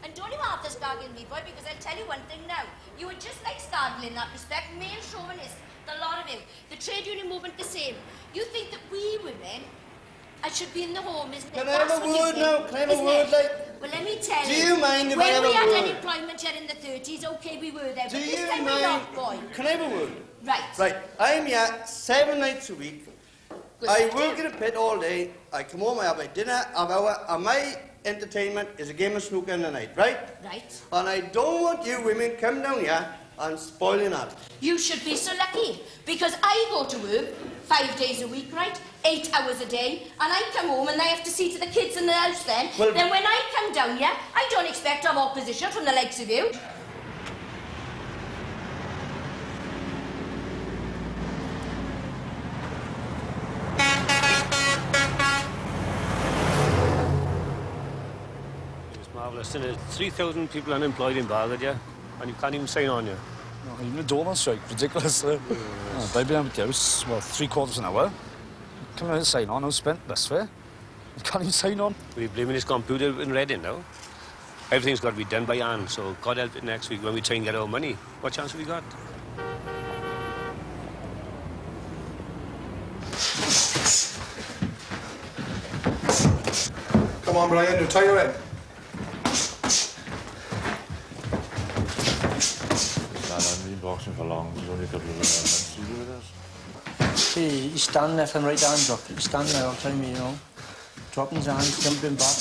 And don't you have to gargle me, boy, because I'll tell you one thing now. You are just like Stargell in that respect, male chauvinists, the lot of you. The trade union movement the same. You think that we women should be in the home, isn't it? Can I have a word now? Can I have a word, like? Well, let me tell you. Do you mind if I have a word? When we had word? unemployment yet in the 30s, okay, we were there. Do but you this time mind? we're not, boy. Can I have a word? Right. Right. I'm here 7 nights a week. I work in a pit all day. I come home, I have my dinner, and my entertainment is a game of snooker in the night, right? Right. And I don't want you women come down here and spoiling that. You should be so lucky, because I go to work 5 days a week, right? 8 hours a day, and I come home and I have to see to the kids in the house then. Well, then when I come down here, I don't expect to have opposition from the likes of you. Marvellous, isn't it? 3,000 people unemployed in Bargadia, and you can't even sign on you. No, even a door on strike, ridiculous. They've been out the house, well, 3/4 an hour. Come out and sign on, I've spent bus fare. You can't even sign on. We're blaming this computer in Reading now. Everything's got to be done by hand, so God help it next week when we try and get our money. What chance have we got? Come on, Brian, you'll tie you in. I've been boxing for long. There's only a couple of months to do with us. See, he's standing left and right hand drop. He's standing there all the time, you know. Dropping his hands, jumping back.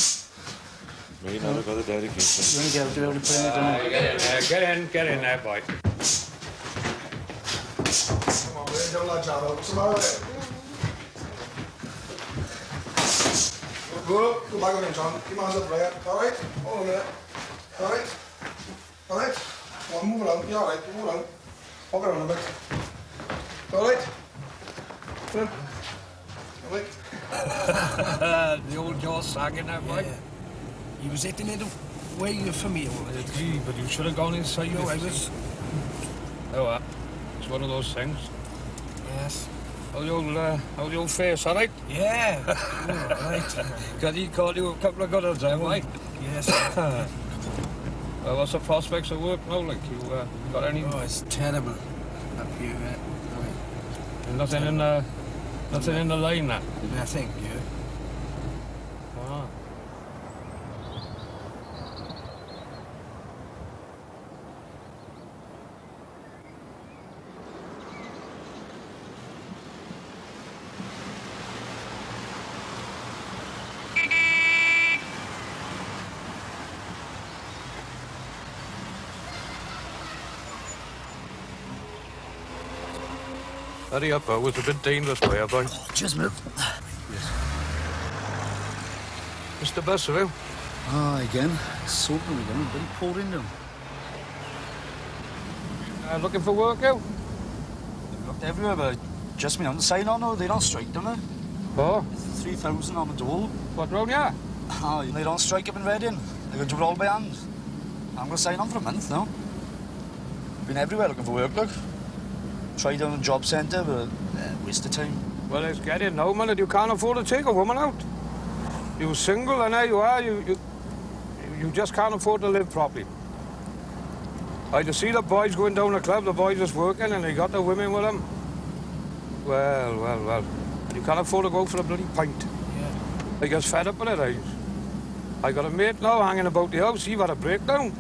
Mate, never got the dedication. You only get out to be able to put in it, don't you? Get in there, boy. Come on, Brian, don't let John out. What's the matter with it? Go back on him, John. Keep your hands up, Brian. All right? Hold on a minute. All right? All right? Come on, move along. You're all right. Move along. Walk around a bit. All right? Come on. All right? The old jaw sagging that boy. Yeah. He was hitting it way from here. Gee, but you should have gone inside. No, I was. Oh, well. It's one of those things. Yes. How the old face, all right? Yeah. All right. Because he called you a couple of good ones, eh, mate? Yes. Well, what's the prospects of work now, like? You got any... Oh, it's terrible up here. Nothing in the line, that? Nothing, yeah. Ah. Hurry up, it was a bit dangerous for you, boy. Just move. Yes. Mr. Busserville? Ah, again. Soaking again. Been pouring down. Looking for work, you? They've looked everywhere, but just me on the sign on, they don't strike, don't they? Oh? 3,000 on the dole. What, round here? Ah, they don't strike up in Reading. They're going to do it all by hand. I'm going to sign on for a month now. Been everywhere looking for work, look. Tried down the job centre, but waste of time. Well, let's get it now, man. You can't afford to take a woman out. You're single, and there you are. You just can't afford to live properly. I just see the boys going down the club, the boys just working, and they got the women with them. Well. You can't afford to go for a bloody pint. Yeah. I get fed up with it. I got a mate now hanging about the house. He had a breakdown.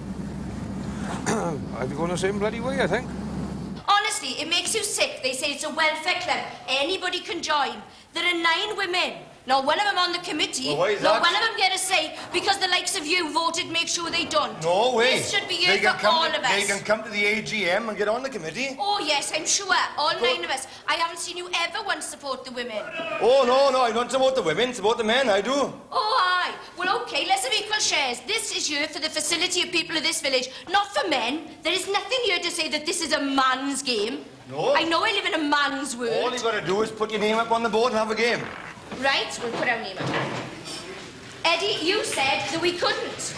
I'll be going the same bloody way, I think. Honestly, it makes you sick. They say it's a welfare club. Anybody can join. There are 9 women. Not one of them on the committee. Well, why is not that? one of them get a say because the likes of you voted make sure they don't. No way. This should be here for all of us. They can come to the AGM and get on the committee. Oh, yes, I'm sure. All 9 of us. I haven't seen you ever once support the women. Oh, no, I don't support the women, support the men, I do. Oh, aye. Well, OK, let's have equal shares. This is here for the facility of people of this village, not for men. There is nothing here to say that this is a man's game. No. I know I live in a man's world. All you got to do is put your name up on the board and have a game. Right, we'll put our name up. Eddie, you said that we couldn't.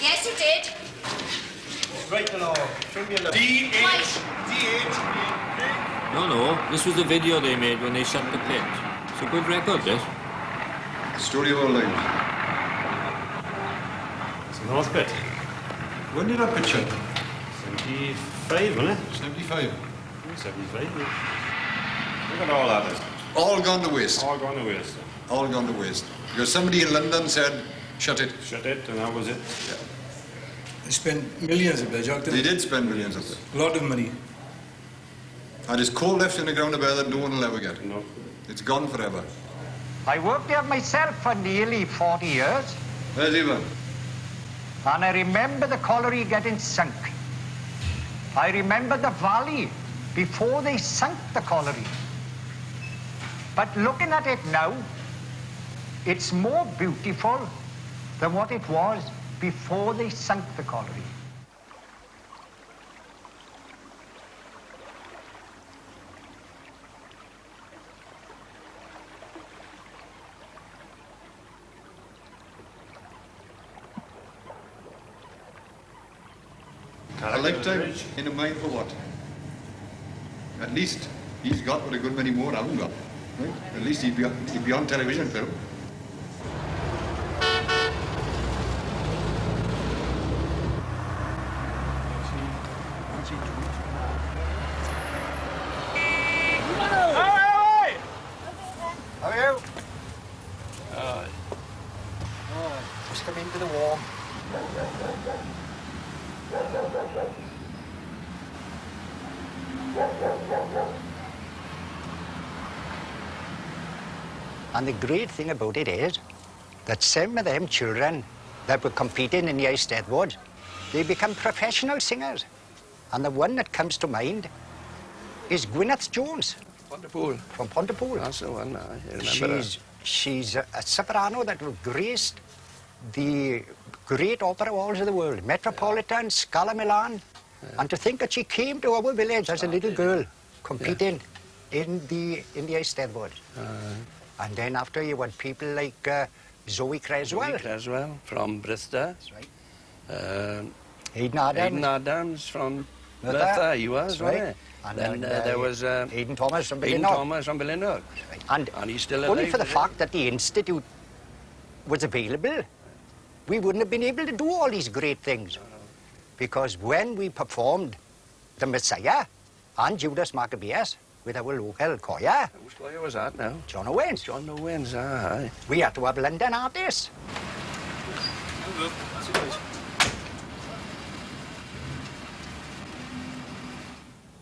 Yes, you did. Right, no. Shouldn't be in the... D8. No, this was the video they made when they shut the pit. It's a good record, this. Story of our lives. It's a North Pit. When did I pitch it? 75, wasn't it? 75. 75, yeah. Look at all that. All gone to waste. All gone to waste. All gone to waste. Because somebody in London said, shut it. Shut it, and that was it. Yeah. They spent millions of it, They did spend millions of it. A lot of money. And there's coal left in the ground about that no one will ever get. No. It's gone forever. I worked there myself for nearly 40 years. Where's Ivan? And I remember the colliery getting sunk. I remember the valley before they sunk the colliery. But looking at it now, it's more beautiful than what it was before they sunk the colliery. A lifetime in a mine for what? At least he's got what a good many more haven't got. Right? At least he'd be on television, Phil. How are you? Just come into the warm. And the great thing about it is that some of them children that were competing in the Eisteddfod, they become professional singers. And the one that comes to mind is Gwyneth Jones. Pontypool. From Pontypool. That's the one, I remember She's a soprano that graced the great opera halls of the world, Metropolitan, Scala Milan. And to think that she came to our village as a little girl, competing in the Eisteddfod. And then after you had people like Zoe Creswell. Zoe Creswell from Bristol. That's right. Aidan Adams. Aidan Adams from Merthyr, he was, wasn't he? And then there was Aidan Thomas from Ballinor. Aidan Thomas from Ballinor. Right. And he's still alive. Only for the fact that the Institute was available, we wouldn't have been able to do all these great things. Because when we performed the Messiah and Judas Maccabeus with our local choir, whose choir was that now? John Owens. John Owens, aye. We had to have London artists.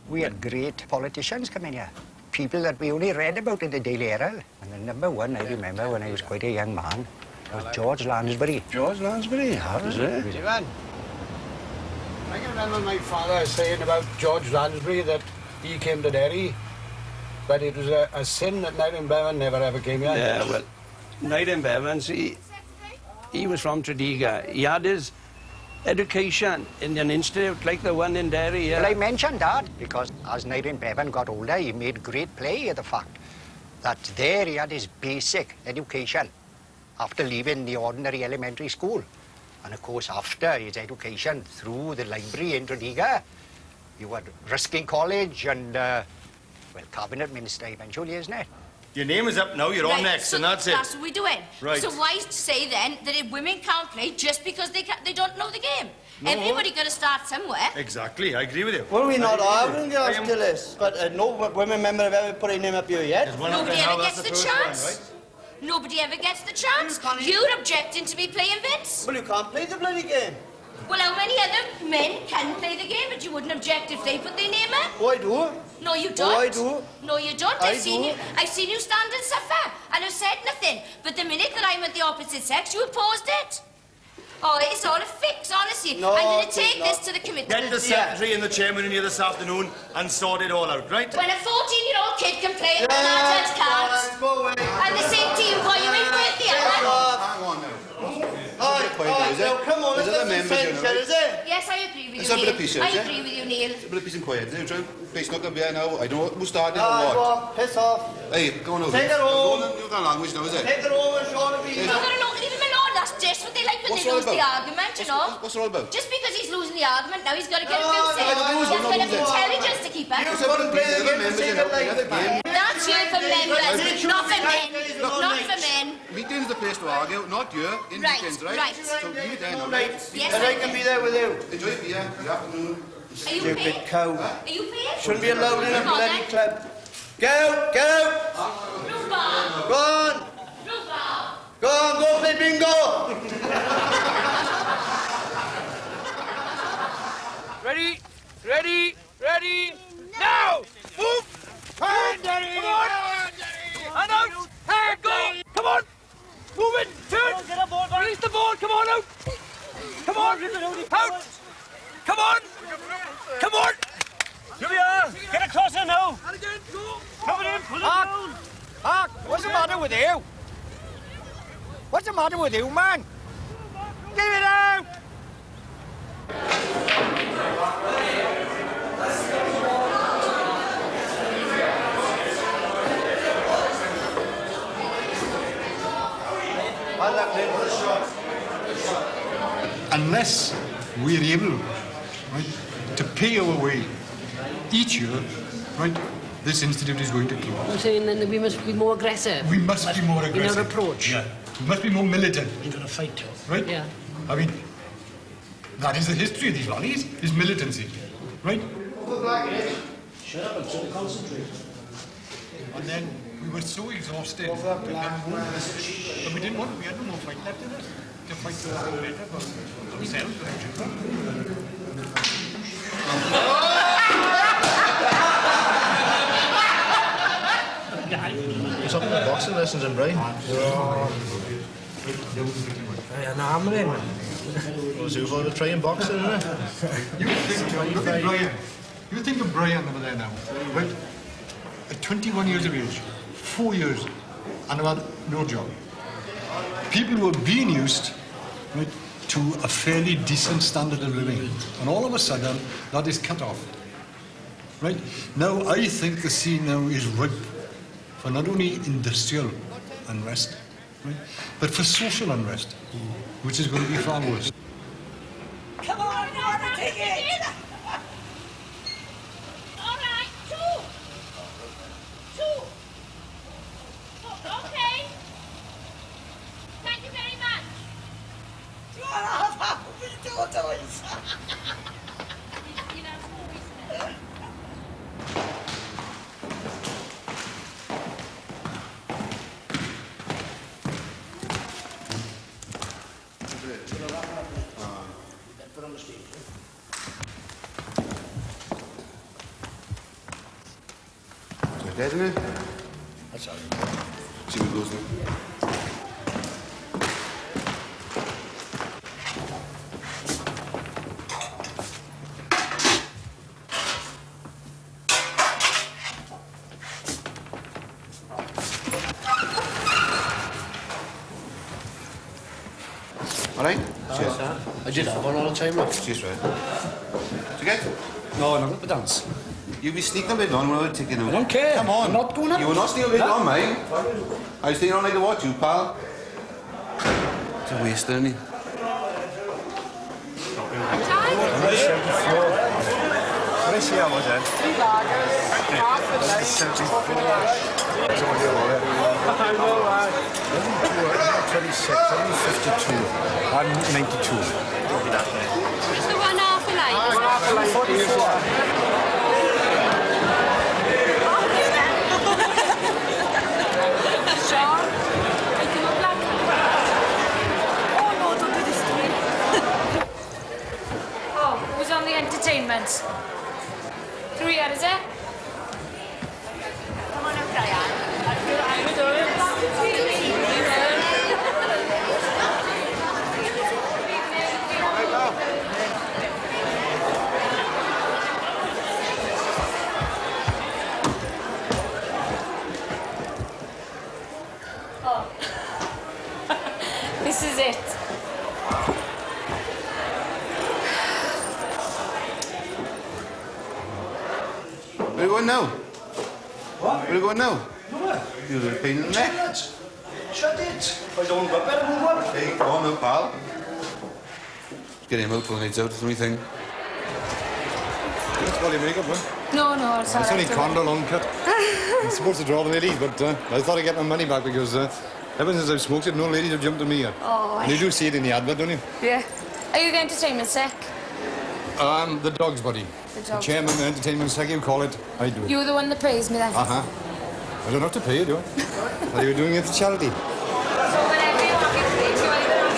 We had great politicians come in here. People that we only read about in the Daily Herald. And the number one, I remember when I was quite a young man, was George Lansbury. George Lansbury, that was it. I can remember my father saying about George Lansbury that he came to Derry, but it was a sin that Nigel Bevan never ever came here. Yeah, well, Nigel Bevan, see, he was from Tredegar. He had his education in an institute like the one in Derry. Yeah. Well, I mentioned that because as Nigel Bevan got older, he made great play of the fact that there he had his basic education after leaving the ordinary elementary school. And of course, after his education through the library in Tredegar, you had Ruskin College and, well, Cabinet Minister eventually, isn't it? Your name is up now, you're on next, so and that's it. That's what we're doing. Right. So why say then that if women can't play just because they don't know the game? No. Everybody got to start somewhere. Exactly, I agree with you. Well, we're not arguing, girls, still is. But no women member have ever put a name up here yet. Nobody ever gets the chance. Nobody ever gets the chance. You're objecting to me playing Vince. Well, you can't play the bloody game. Well, how many other men can play the game, but you wouldn't object if they put their name up? Oh, I do. No, you don't. Oh, I do. No, you don't. I I've seen do. I've seen you stand and suffer, and I've said nothing. But the minute that I'm with the opposite sex, you opposed it. Oh, it's all a fix, honestly. No, I'm going to it's take not. this to the committee. Get the secretary and the chairman in here this afternoon and sort it all out, right? When a 14-year-old kid can play it, an adult can't. Go away. And the same team, boy, you ain't worth the other. Hang on now. Now, come on, Is it a member, you know? is it? Yes, I agree with It's you, a bit of Neil. peace, I is it? agree with you, Neil. It's a bit of peace and quiet. They're trying to not going to be here now. I don't know who started or Ah, go what. on, piss off. Hey, go on over. Take it home. You've got language now, is it? Take it home and show the people. You've got to know, leave him alone. That's just what they like when What's they it all lose the about? argument, you know. What's it all about? Just because he's losing the argument, now he's got to get a few No, cents. no, He no, has got enough no, no. intelligence to keep up. You couldn't play the game to save it like Another game. That's you for members, not for men. Not for men. Meeting's the place to argue, not here, in Right, weekends, right? right. So leave it there now. Right. Yes, And I can be there with you. Enjoy the beer, the afternoon. Are you Stupid paid? cow. Are you paid? Shouldn't be allowed in a Come on, bloody then. club. Get out! Get out! Blue ball. Go on! Blue ball. Go on, go play bingo! Ready, ready, ready, now! Move! Turn! Come on! And out! Hey, go! Come on! Move it! Turn! Release the ball! Come on, out! Come on! Out! Come on! Come on! Here we are! Get it closer now! And again, go! Come in, pull it down! Mark, what's the matter with you? What's the matter with you, man? Give it out! Unless we're able, right, to pay our way each year, right, this institute is going to close. I'm saying then that we must be more aggressive. We must be more aggressive. In our approach. Yeah. We must be more militant. Into the fight. Right? Yeah. I mean, that is the history of these valleys, is militancy. Right? Shut up and sort of concentrate. And then we were so exhausted. But we didn't want, we had no more fight left in us. To fight for ourselves and our children. Something like boxing lessons in Brian. An armoring. Was you for the trying boxing, isn't it? You think of Brian over there now, right? At 21 years of age, 4 years, and about no job. People were being used, right, to a fairly decent standard of living, and all of a sudden that is cut off. Right now, I think the scene now is ripe for not only industrial unrest, right, but for social unrest, which is going to be far worse. Come on, take it! All right, two. Okay. Thank you very much. You know, Dead, isn't it? That's all right. See what goes now. All right? Cheers. I did have one all the time, look. Cheers, right. Did you get? No, I'm not the dance. You be sneaking a bit on when I was taking out. I don't care. Come on. I'm not going up. You were not sneaking a bit on, mate. I was staying on like to watch you, pal. It's a waste, isn't it? What is here, was it? 3 lagers, half a light, I know, 26, I'm 52. I'm 92. It's the 1 half a light. 1 half a light, 44. Sean, I do a black. Oh no, don't do this to me. Oh, who's on the entertainment? Through here, is it? Come on up, Brian. Oh. This is it. Where are you going now? What? Where are you going now? Nowhere. You're a pain in the neck. Shut it. If I don't go, better move on. Hey, go on now, pal. Get him out for the nights out, that's the only thing. That's all your makeup, huh? No, no, it's It's only Condor long cut. I'm supposed to draw the ladies, but I thought I'd get my money back because Ever since I've smoked it, no ladies have jumped on me yet. Oh, And you do see it in the advert, don't you? Yeah. Are you the entertainment sec? The dog's body. The The dog's chairman, the entertainment sec, you call it. I do it. You're the one that pays me then? Uh-huh. I don't have to pay you, do I? Well, you're doing it for charity. So whenever you want to get paid, you either on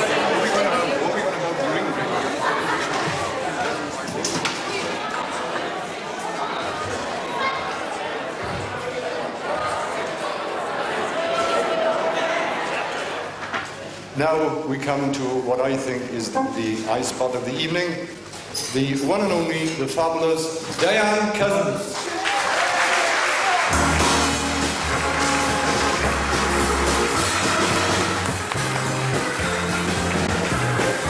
Now we come to what I think is the eye spot of the evening. The one and only, the fabulous Diane Cousins.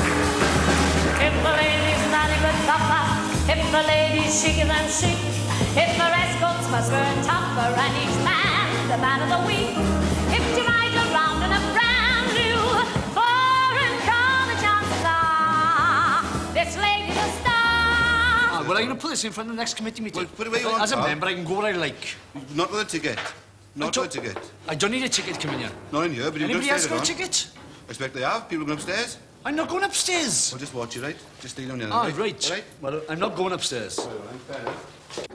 If the lady's not a good papa, if the lady's chic and chic, if the escorts must burn tougher and each man the man of the week, if you ride around in a brand new foreign car, the chances are this lady's a star. Well, I'm going to put this in front of the next committee meeting. Well, put it where you want, As a Karl. member, I can go where I like. Not with a ticket. Not with a ticket. I don't need a ticket to come in here. Not in here, but you can Anybody go else upstairs. got a if you want. ticket? I expect they have. People going upstairs. I'm not going upstairs. Well, just watch you, right? Just stay down there. Ah, right? right. All right? Well, I'm not going upstairs.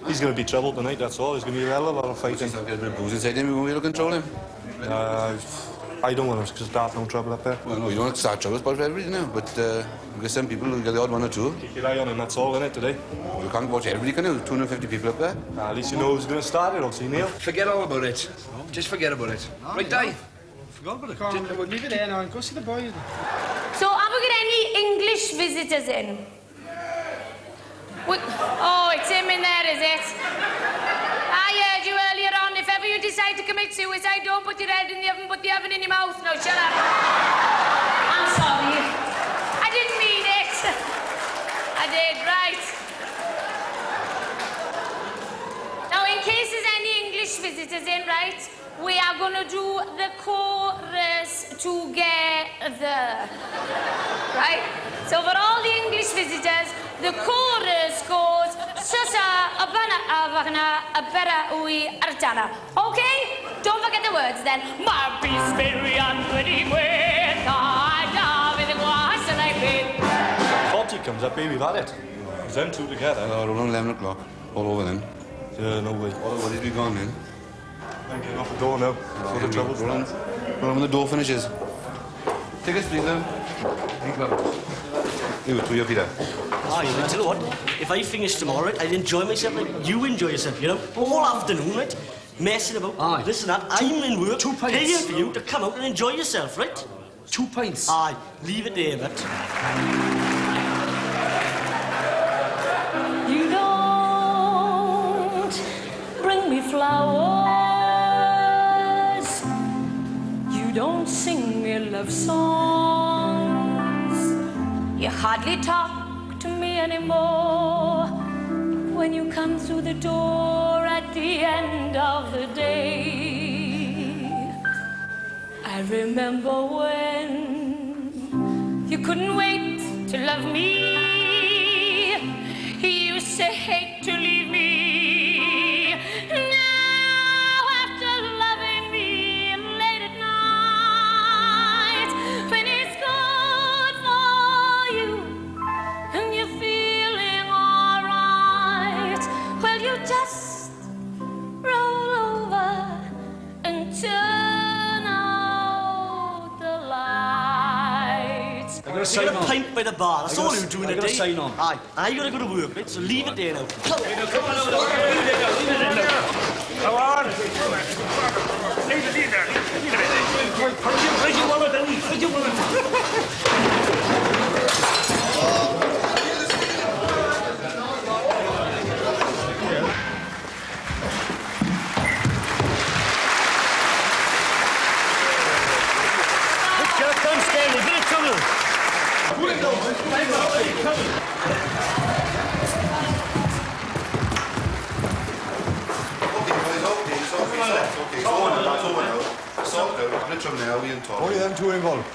He's going to be trouble tonight, that's all. There's going to be a hell of a lot of fighting. He's got a bit of booze inside him. We won't be able to control him. I don't want him to start no trouble up there. Well, no, you don't want to start trouble. It's about everybody now. But because some people will get the odd one or two. Keep your eye on him, that's all, innit, today? You can't watch everybody, can you? 250 people up there. At least you know who's going to start it, obviously, Neil. Forget all about it. Just forget about it. Right, Di? Forgot about it. We'll leave it there now and go see the boys. So have we got any English visitors in? Oh, it's him in there, is it? I heard you earlier on. If ever you decide to commit suicide, don't put your head in the oven, put the oven in your mouth. No, shut up. I'm sorry. I didn't mean it. I did, right. Now, in case there's any English visitors in, right, we are going to do the chorus together. Right? So for all the English visitors, the chorus goes Susa abana avana abera ui artana. Okay? Don't forget the words then. My peace very unready Forty comes up, baby, we've had it. It's them two together. Oh, around 11 o'clock. All over then. Yeah, no way. All over, he'll be gone then. I'm getting off the door now. So the trouble starts. Roll when the door finishes. Tickets, please, then. You, to your Peter. Ah, you tell you what, if I finish tomorrow, right, I'd enjoy myself like you enjoy yourself, you know? All afternoon, right? Messing about, Aye. this and that. I'm in work, 2 pints. paying for you to come out and enjoy yourself, right? 2 pints. Aye, leave it there, but... You don't bring me flowers. You don't sing me love songs. You hardly talk to me anymore when you come through the door at the end of the day. I remember when you couldn't wait to love me. You used to hate to leave me. Now, after loving me late at night, when it's good for you and you're feeling all right, well, you just roll over and turn out the lights. I'm going to You sign got a on. pint by the bar, that's all you're doing I'm today. gonna sign on. Aye, I gotta go to work, right? So leave it there now. Come on! Leave it there. Where's your wallet, Danny? Where's your wallet? Let's get it done, Stanley. Get it trouble. Now we in talk. Only them two involved.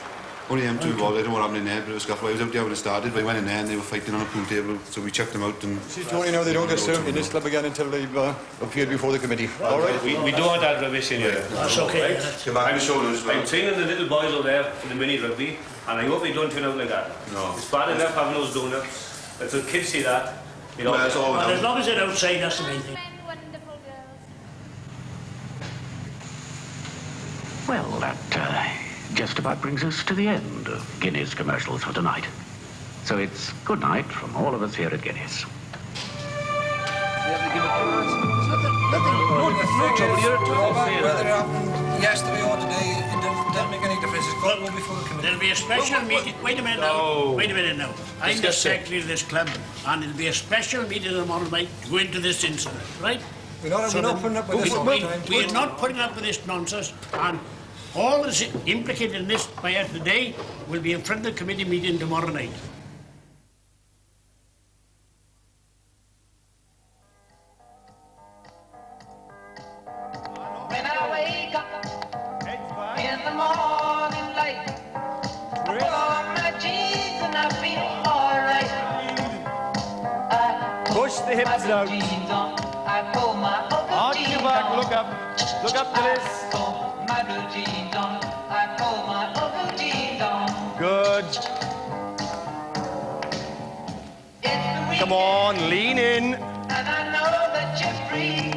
Only them two involved. I don't know what happened in there, but it was scuffle. I was out there when it started. But I went in there and they were fighting on a pool table, so we checked them out and... See, Tony, now they don't get served in this club again until they've appeared before the committee. All right? We don't want that rubbish in here. That's okay. Get back on the shoulders. I'm training the little boys over there for the mini rugby, and I hope they don't turn out like that. No. It's bad enough having those donuts. If the kids see that, you know... Well, that's all Well, as long as they're outside, that's the main thing. Wonderful girls. Well, that just about brings us to the end of Guinness commercials for tonight. So it's good night from all of us here at Guinness. No trouble here at all. Whether it happened yesterday or today, it doesn't make any difference. It's got to go before the committee. There'll be a special meeting. Wait a minute now. Wait a minute now. I'm the secretary of this club, and there'll be a special meeting tomorrow night to go into this incident, right? We're not putting up with this all the time. We are not putting up with this nonsense, and all that's implicated in this by us today will be in front of the committee meeting tomorrow night. When I wake up in the morning light, I put on my jeans and I feel alright. Push the hips out. I pull my Arch your back, look up to this. my blue jeans on. I pull my blue jeans on. Good. Come on, lean in. And I know that you're free.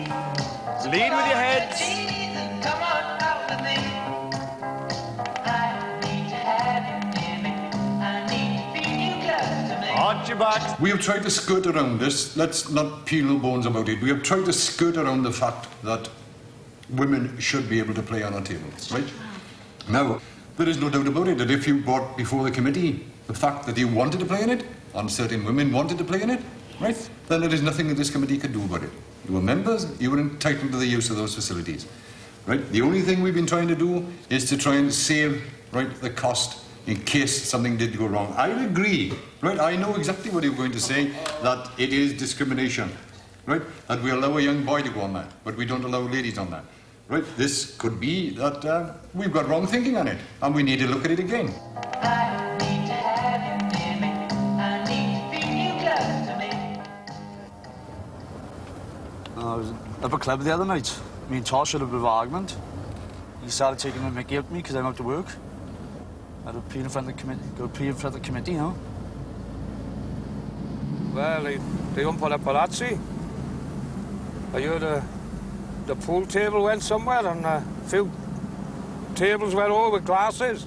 Lead with your heads. Come on out with me. I need to have you near me. I need to feel you close to me. Arch your back. We have tried to skirt around this. Let's not peel no bones about it. We have tried to skirt around the fact that women should be able to play on our tables, right? Now, there is no doubt about it that if you brought before the committee the fact that you wanted to play in it, and certain women wanted to play in it, right, then there is nothing that this committee could do about it. You were members, you were entitled to the use of those facilities, right? The only thing we've been trying to do is to try and save, right, the cost in case something did go wrong. I agree, right? I know exactly what you're going to say, that it is discrimination, right? That we allow a young boy to go on that, but we don't allow ladies on that, right? This could be that we've got wrong thinking on it, and we need to look at it again. I need to have you near me. I need to feel you close to me. I was up at club the other night. Me and Tosh had a bit of an argument. He started taking a mickey at me because I'm out to work. I had to appear in front of the committee, you know. Well, they don't put a palazzi. I heard the pool table went somewhere and a few tables went over with glasses.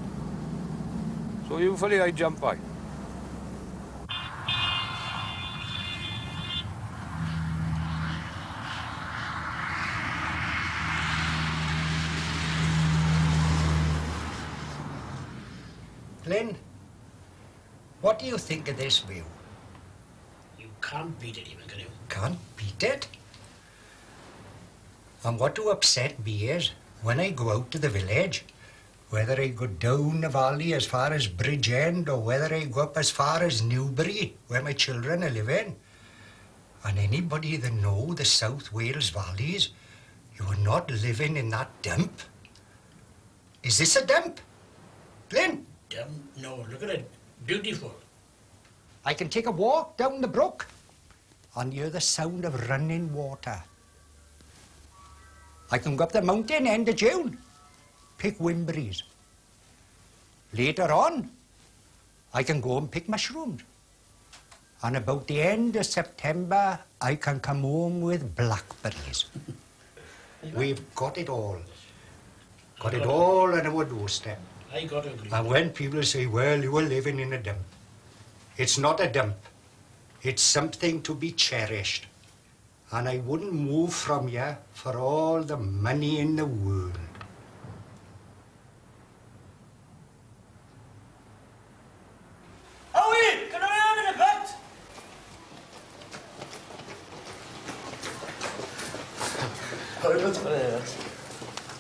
So usually I jump by. Lynn, what do you think of this view? You can't beat it even, can you? Can't beat it. And what do upset me is, when I go out to the village, whether I go down the valley as far as Bridgend or whether I go up as far as Newbury, where my children are living, and anybody that know the South Wales valleys, you are not living in that dump. Is this a dump? Lynn? No, look at it. Beautiful. I can take a walk down the brook and hear the sound of running water. I can go up the mountain end of June, pick wimberries. Later on, I can go and pick mushrooms. And about the end of September, I can come home with blackberries. We've got it all. Got it all on our doorstep. I got to agree. And when people say, well, you are living in a dump, it's not a dump. It's something to be cherished. And I wouldn't move from here for all the money in the world. Owen, can I have in a bit?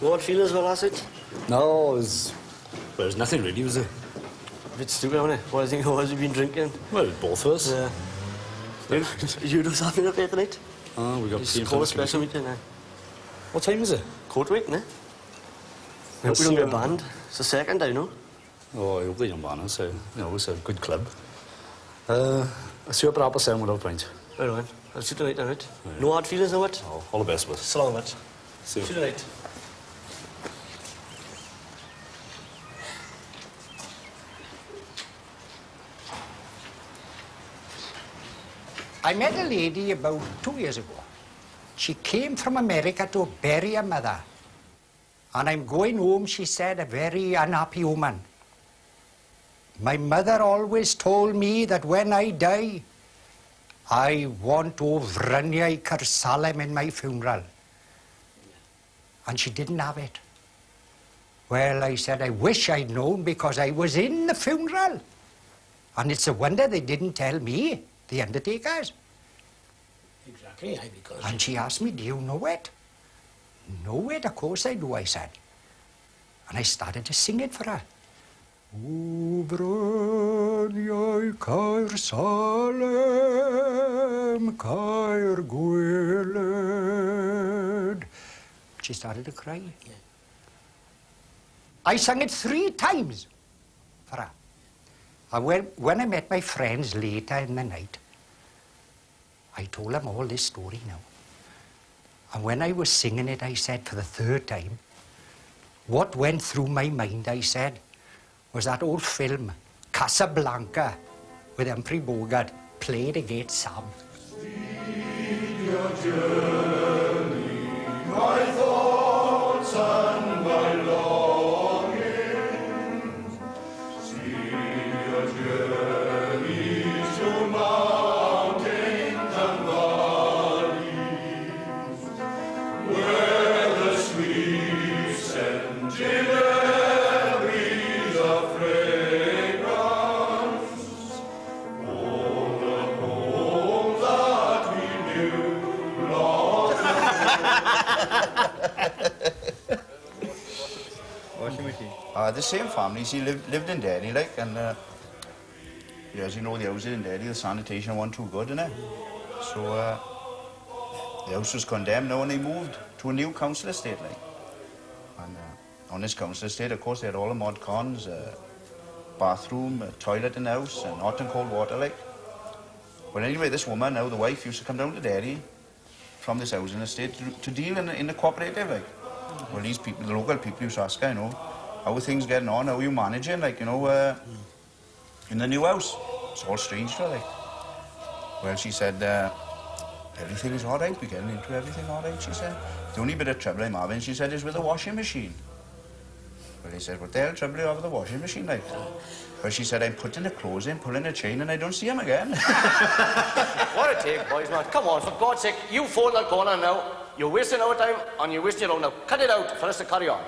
What feelings were last night? No, it was... Well, there's nothing really, was there? A bit stupid, wasn't it? What do you think it was you've been drinking? Well, both of us. Yeah. You just having up here tonight? Oh, we got... Just call a special meeting now. What time is it? Court week, no? Let's We don't see get banned. It's the second, I know. Oh, I hope the young man is, it's a good club. I'll see you up at half past 7 without a pint. Right on. I'll see you tonight, alright? No hard feelings, no what? Oh, all the best, bud. So long, mate. See you. See you tonight. I met a lady about 2 years ago. She came from America to bury her mother. And I'm going home, she said, a very unhappy woman. My mother always told me that when I die, I want to Vranyai Karsalem in my funeral. And she didn't have it. Well, I said, I wish I'd known because I was in the funeral. And it's a wonder they didn't tell me, the undertakers. Exactly, because... And she asked me, do you know it? Know it? Of course I do, I said. And I started to sing it for her. O Vranyai Karsalem Kair Gwyled. She started to cry. Yeah. I sang it 3 times for her. And when I met my friends later in the night, I told them all this story now. And when I was singing it, I said for the 3rd time, what went through my mind, I said, was that old film, Casablanca, with Humphrey Bogart, played against Sam. Speed your journey, my thoughts and my longings. Speed your journey to mountains and valleys, where the sweet sentinel breathes a fragrance. Oh, the home that we knew long Washing machine. The same family. She lived in Derry, like, and yeah, as you know, the houses in Derry, the sanitation wasn't too good, innit? So the house was condemned now, and they moved to a new council estate, like. And on this council estate, of course, they had all the mod cons, bathroom, toilet in the house, and hot and cold water, like. But anyway, this woman, now the wife, used to come down to Derry from this housing estate to deal in the cooperative, like. Well, these people, the local people, used to ask her, you know, how are things getting on? How are you managing, like, you know, in the new house? It's all strange to her, like. Well, she said, everything is all right. We're getting into everything all right, she said. The only bit of trouble I'm having, she said, is with the washing machine. Well, he said, what the hell trouble do you have with the washing machine, like? Well, she said, I'm putting the clothes in, pulling the chain, and I don't see him again. What a take, boys, man. Come on, for God's sake, you fold that corner now. You're wasting our time, and you're wasting your own now. Cut it out for us to carry on.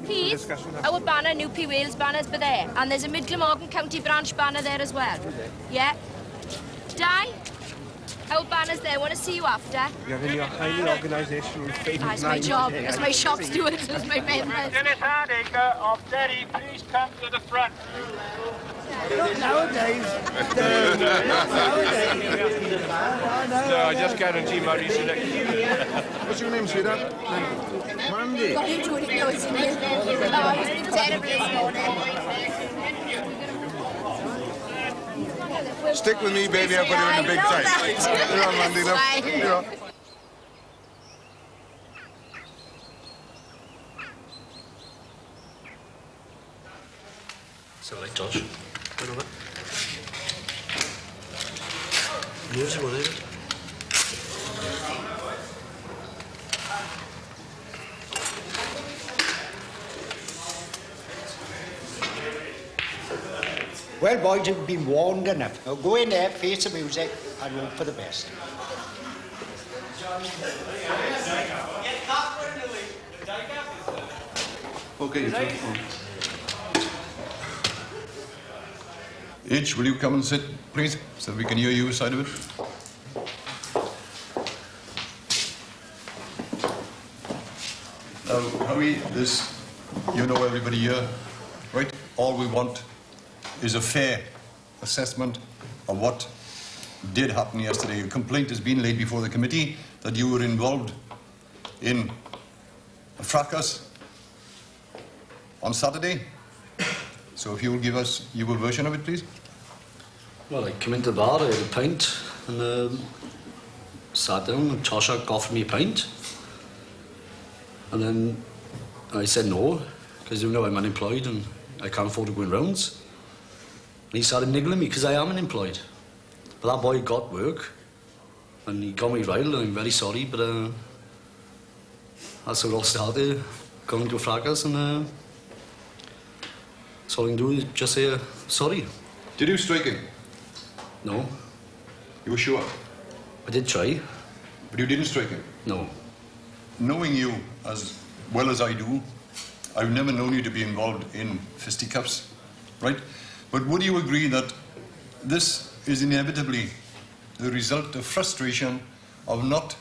Please, our banner, New P Wales banners, by there. And there's a Mid Glamorgan County branch banner there as well. Yeah? Di? Our banner's there. Want to see you after? You're in your highly organisational thing. That's my job. As my shop steward, as my members. Dennis Hardacre of Derry, please come to the front. Not nowadays. Not nowadays. No, I just guarantee my reselection. What's your name, sweetheart? Mandy. Got him doing it now, isn't he? Oh, he's been terrible this morning. Stick with me, baby. I'll put you in the big time. You're on, Mandy. Look. You're on. It's all right, Josh. Right over. News you want, is it? Well, boys, you've been warned enough. Now go in there, face the music, and hope for the best. Okay, H, will you come and sit, please, so we can hear your side of it? Now, Howie, you know everybody here, right? All we want is a fair assessment of what did happen yesterday. A complaint has been laid before the committee. that you were involved in a fracas on Saturday. So if you will give us your version of it, please. Well, I came into the bar, I had a pint, and sat down, and Tosha offered me a pint. And then I said no, because you know I'm unemployed and I can't afford to go in rounds. And he started niggling me, because I am unemployed. But that boy got work, and he got me riled, and I'm very sorry, but that's how it all started, going to a fracas, and that's all I can do is just say sorry. Did you strike him? No. You were sure? I did try. But you didn't strike him? No. Knowing you as well as I do, I've never known you to be involved in fisticuffs, right? But would you agree that this is inevitably the result of frustration of not,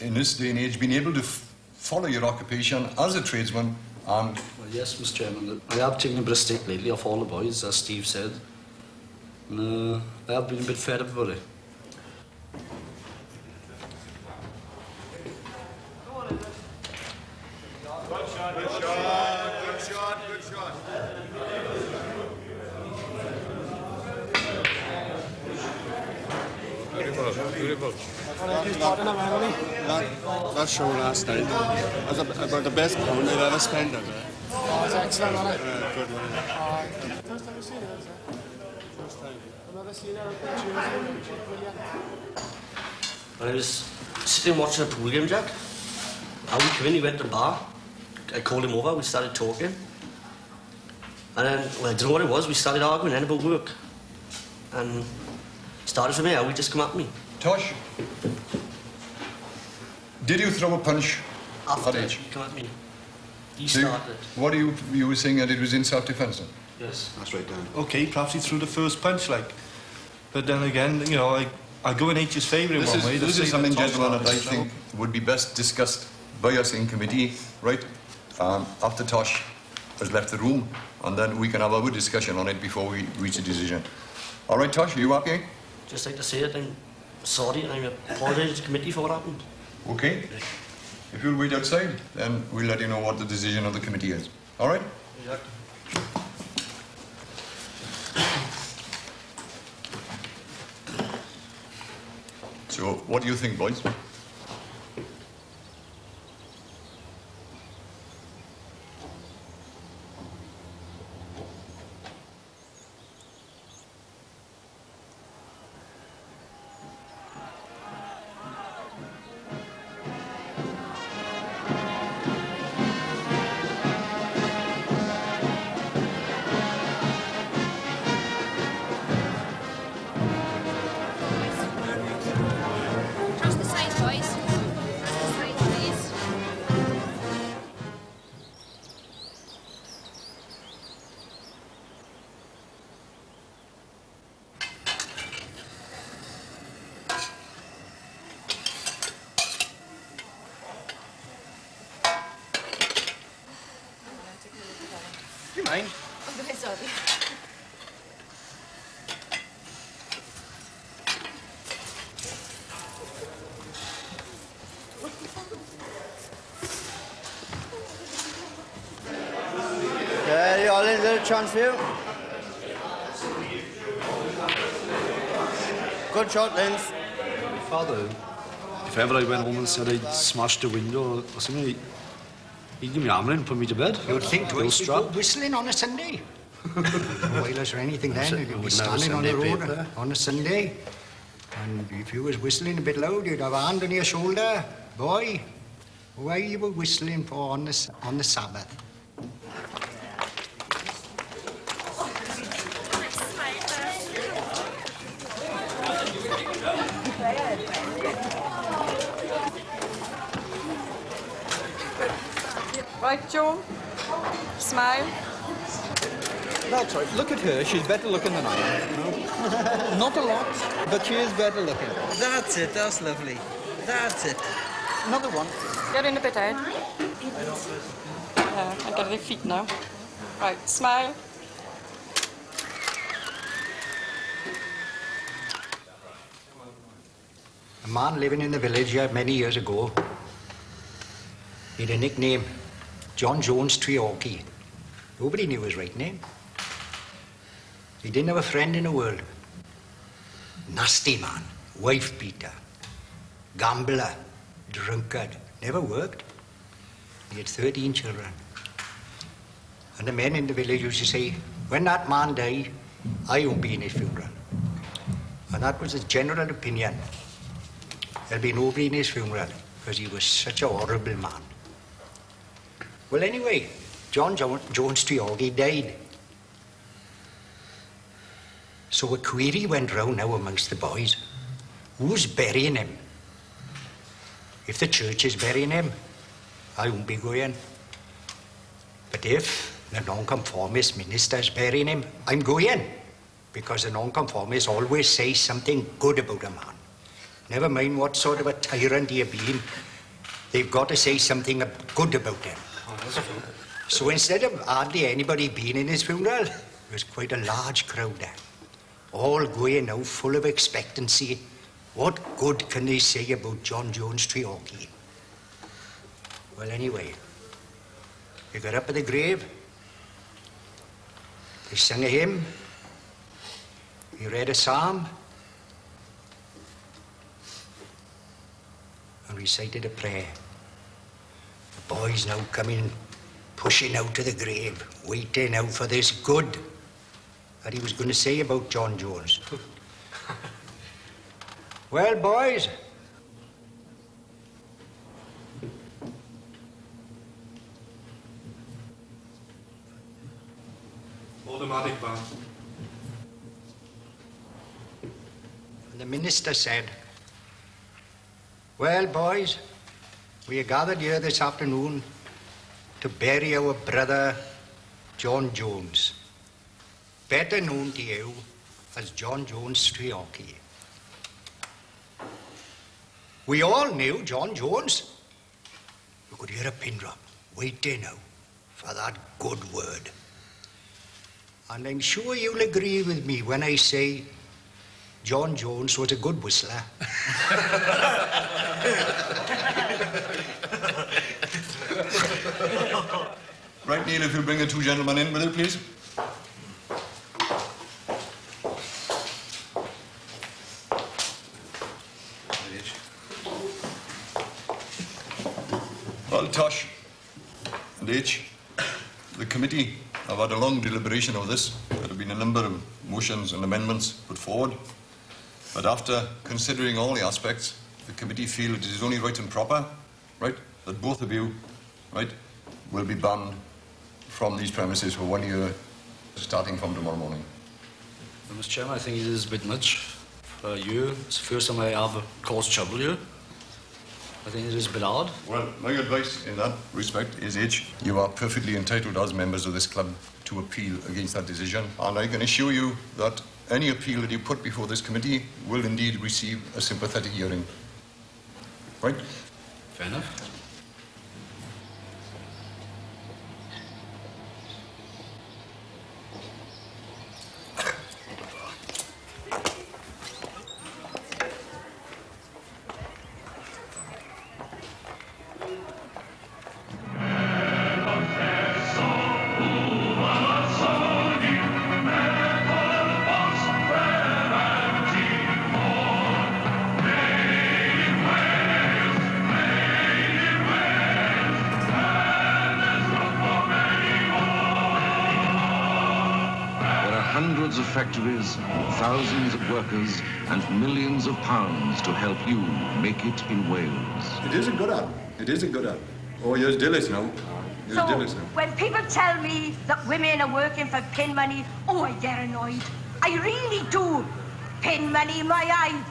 in this day and age, being able to follow your occupation as a tradesman and... Well, yes, Mr. Chairman, I have taken a bit of stick lately off all the boys, as Steve said. And I have been a bit fed up about it. Beautiful. That show last night was about the best pound I've ever spent on it. Oh, it's excellent, wasn't it? Good one. First time I've seen it, is it? First time. I've never seen it up in Tuesday. Brilliant. When I was sitting watching a pool game, Jack, and we came in, he went to the bar. I called him over, we started talking. And then, well, I don't know what it was, we started arguing then about work. And started from here, we just come at me. Tosh, did you throw a punch After at H? he come at me. He So started. what are you were saying that it was in self-defense then? Yes. That's right, Dan. Okay, perhaps he threw the first punch, like. But then again, you know, I go in H's favour in one way. This is something, gentlemen, that I think would be best discussed by us in committee, right? After Tosh has left the room, and then we can have our discussion on it before we reach a decision. All right, Tosh, are you happy? Just like to say it, I'm sorry and I apologise to the committee for what happened. Okay. If you'll wait outside, then we'll let you know what the decision of the committee is. All right? Yeah. So, what do you think, boys? Cross the sides, boys. Cross the sides, please. You mind? I'm very sorry. Yeah, you all in a chance for you. Good shot, Linz. Father, if ever I went home and said I'd smashed a window or something, he'd give me a hammer and put me to bed. You'd think Go twice before strap. whistling on a Sunday. No wireless or anything then. I You'd be wouldn't have a standing on the Sunday road paper. on a Sunday. And if you was whistling a bit loud, you'd have a hand on your shoulder. Boy, why you were whistling for on the Sabbath? Right, Joan. Smile. That's right. Look at her. She's better looking than I am. You know? Not a lot, but she is better looking. That's it. That's lovely. That's it. Another one. Get in a bit, Ed. I got their feet now. Right, smile. A man living in the village here many years ago, he had a nickname, John Jones Treorchy. Nobody knew his right name. He didn't have a friend in the world. Nasty man, wife beater, gambler, drunkard, never worked. He had 13 children. And the men in the village used to say, when that man died, I won't be in his funeral. And that was the general opinion. There'll be nobody in his funeral, because he was such a horrible man. Well, anyway, John Jones Treorchy died. So a query went round now amongst the boys. Who's burying him? If the church is burying him, I won't be going. But if the nonconformist minister's burying him, I'm going. Because the nonconformists always say something good about a man. Never mind what sort of a tyrant he has been, they've got to say something good about him. So instead of hardly anybody being in his funeral, there was quite a large crowd there. All going out full of expectancy. What good can they say about John Jones Treorchy? Well, anyway, they got up at the grave. They sang a hymn. He read a psalm. And recited a prayer. The boys now coming, pushing out to the grave, waiting out for this good that he was going to say about John Jones. Well, boys. Automatic ban. And the minister said, well, boys, we are gathered here this afternoon to bury our brother John Jones, better known to you as John Jones Treorchy. We all knew John Jones. We could hear a pin drop, waiting now for that good word. And I'm sure you'll agree with me when I say John Jones was a good whistler. Right, Neil, if you bring the two gentlemen in with you, please. Well, Tosh and H, the committee have had a long deliberation of this. There have been a number of motions and amendments put forward. But after considering all the aspects, the committee feel it is only right and proper, right, that both of you, right, will be banned from these premises for 1 year, starting from tomorrow morning. Well, Mr. Chairman, I think it is a bit much for you. It's the first time I have caused trouble here. I think it is a bit odd. Well, my advice in that respect is, H, you are perfectly entitled as members of this club to appeal against that decision. And I can assure you that any appeal that you put before this committee will indeed receive a sympathetic hearing. Right? Fair enough. Hundreds of factories, thousands of workers, and millions of pounds to help you make it in Wales. It is a good ad. It is a good ad. Oh, you're Dillis now. You're So, Dillis now. when people tell me that women are working for pin money, oh, I get annoyed. I really do. Pin money in my eye.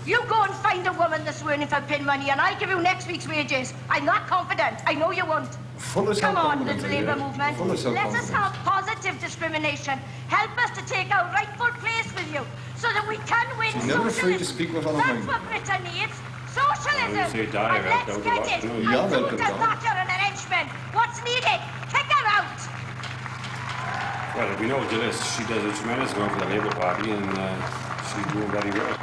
You go and find a woman that's working for pin money, and I'll give you next week's wages. I'm not confident. I know you won't. Full of Come on, self-confidence, little labour yeah. movement. Full of Let us self-confidence. have positive discrimination. Help us to take our rightful place with you so that we can win She's never afraid socialism. to speak what's on her That's mind. what Britain needs. Socialism. Well, you say die, and right? let's Don't get go it. back. No, And you are do welcome, the John. Thatcher and an henchman. What's needed? Kick her out. Well, we know Dillis, she does a tremendous work for the Labour Party and she's doing very well.